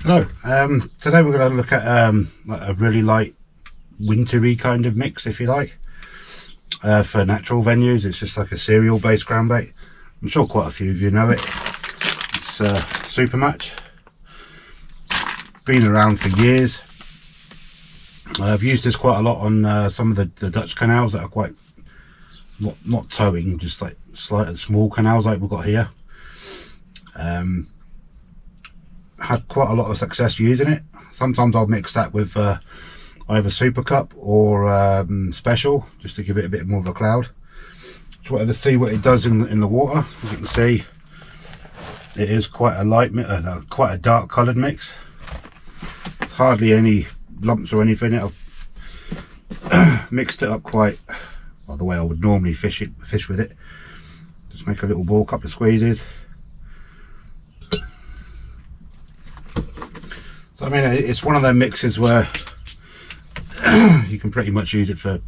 Hello, today we're going to look at like a really light wintry kind of mix, if you like, for natural venues. It's just like a cereal based ground bait. I'm sure quite a few of you know it. It's SUPERMATCH, been around for years. I've used this quite a lot on some of the Dutch canals that are quite not towing, just like slight small canals like we've got here. Had quite a lot of success using it. Sometimes I'll mix that with either Super Cup or Special, just to give it a bit more of a cloud. Just wanted to see what it does in the water. As you can see, it is quite a light, quite a dark coloured mix. Hardly any lumps or anything. I've mixed it up quite well, the way I would normally fish with it. Just make a little ball, couple of squeezes. So I mean, it's one of those mixes where you can pretty much use it for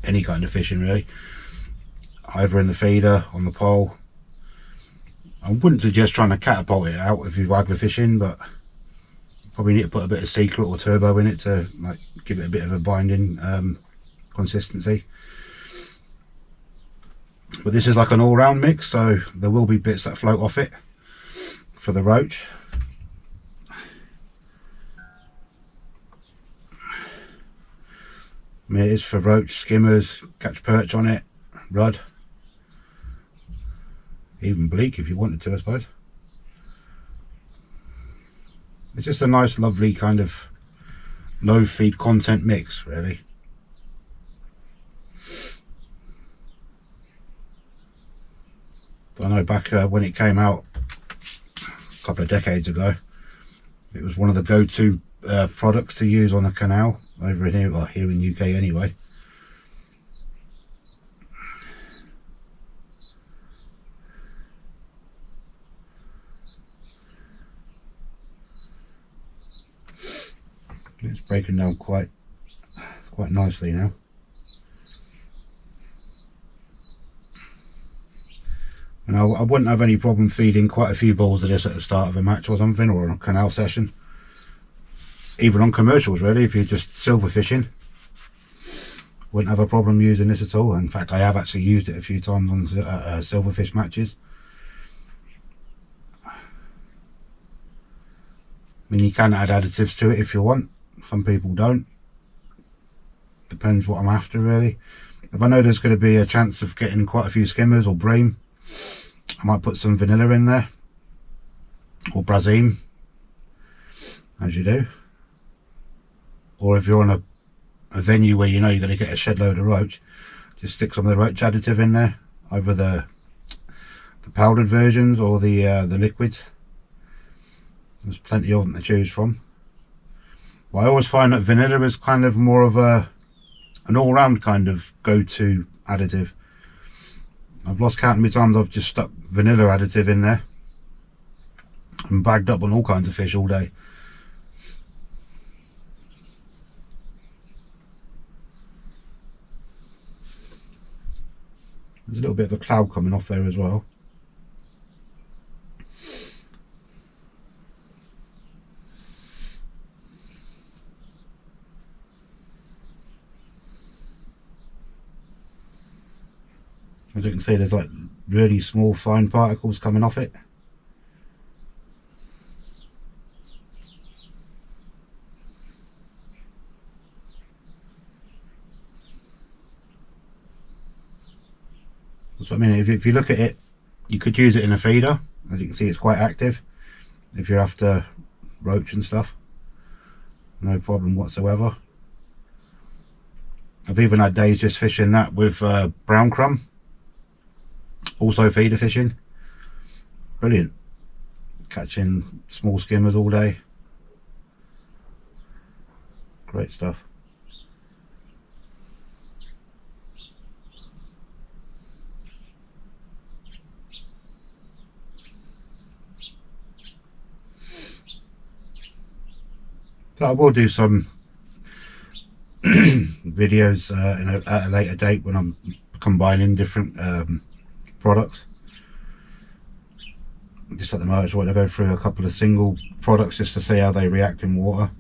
any kind of fishing, really. Either in the feeder, on the pole. I wouldn't suggest trying to catapult it out if you're angler fishing, but probably need to put a bit of secret or turbo in it to like give it a bit of a binding consistency. But this is like an all-round mix, so there will be bits that float off it for the roach. I mean, it is for roach, skimmers, catch perch on it, rudd, even bleak if you wanted to, I suppose. It's just a nice, lovely kind of low feed content mix, really. I know back when it came out a couple of decades ago, it was one of the go-to products to use on the canal over in here, well, here in the UK anyway. It's breaking down quite nicely now. And I wouldn't have any problem feeding quite a few balls of this at the start of a match or something, or a canal session. Even on commercials, really, if you're just silver fishing, wouldn't have a problem using this at all. In fact, I have actually used it a few times on silverfish matches. I mean, you can add additives to it if you want. Some people don't. Depends what I'm after, really. If I know there's going to be a chance of getting quite a few skimmers or bream, I might put some vanilla in there, or brazine, as you do. Or if you're on a venue where you know you're going to get a shed load of roach, just stick some of the roach additive in there, either the powdered versions or the liquids. There's plenty of them to choose from. Well, I always find that vanilla is kind of more of an all-round kind of go-to additive. I've lost count how many times I've just stuck vanilla additive in there and bagged up on all kinds of fish all day. There's a little bit of a cloud coming off there as well. As you can see, there's like really small fine particles coming off it. That's what I mean. If you look at it, you could use it in a feeder. As you can see, it's quite active if you're after roach and stuff. No problem whatsoever. I've even had days just fishing that with brown crumb. Also feeder fishing. Brilliant. Catching small skimmers all day. Great stuff. So I will do some videos at a later date when I'm combining different products. just at the moment I just want to go through a couple of single products just to see how they react in water.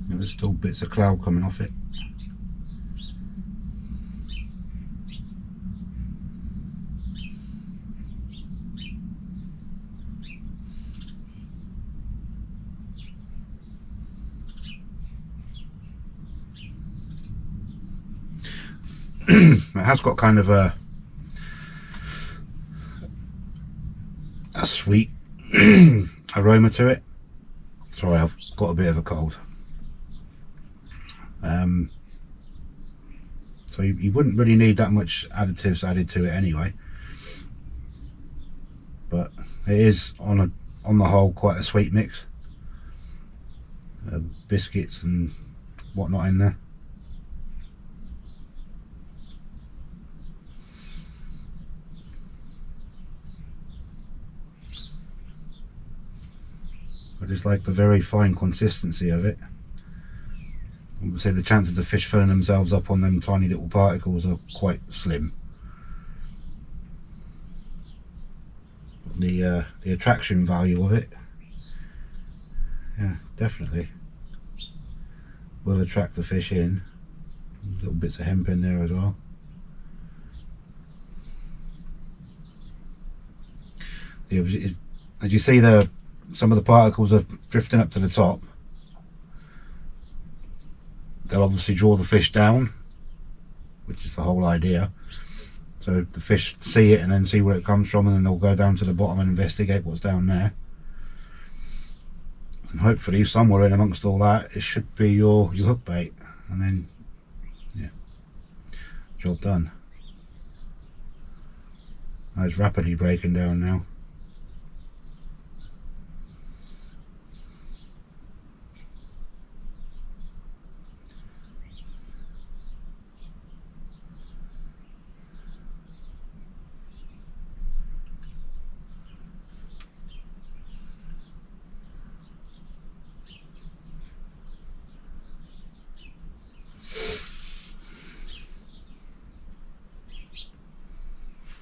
And there's still bits of cloud coming off it. It has got kind of a sweet aroma to it. Sorry, I've got a bit of a cold. So you wouldn't really need that much additives added to it anyway, but it is on the whole quite a sweet mix. Biscuits and whatnot in there. I just like the very fine consistency of it. Obviously the chances of fish filling themselves up on them tiny little particles are quite slim. The attraction value of it, yeah, definitely will attract the fish in. Little bits of hemp in there as well. As you see, some of the particles are drifting up to the top. They'll obviously draw the fish down, which is the whole idea. So the fish see it and then see where it comes from, and then they'll go down to the bottom and investigate what's down there. And hopefully somewhere in amongst all that, it should be your hook bait, and then yeah, job done. Oh, it's rapidly breaking down now.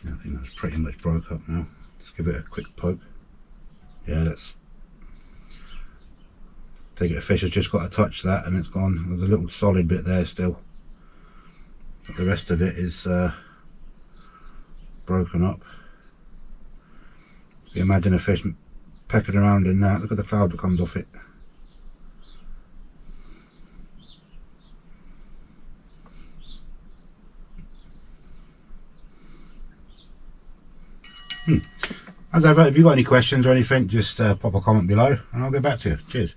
I think that's pretty much broke up now. Just give it a quick poke. Yeah, that's. Take it, a fish has just got to touch that and it's gone. There's a little solid bit there still, but the rest of it is broken up. If you imagine a fish pecking around in that, look at the cloud that comes off it. As ever, if you've got any questions or anything, just pop a comment below and I'll get back to you. Cheers.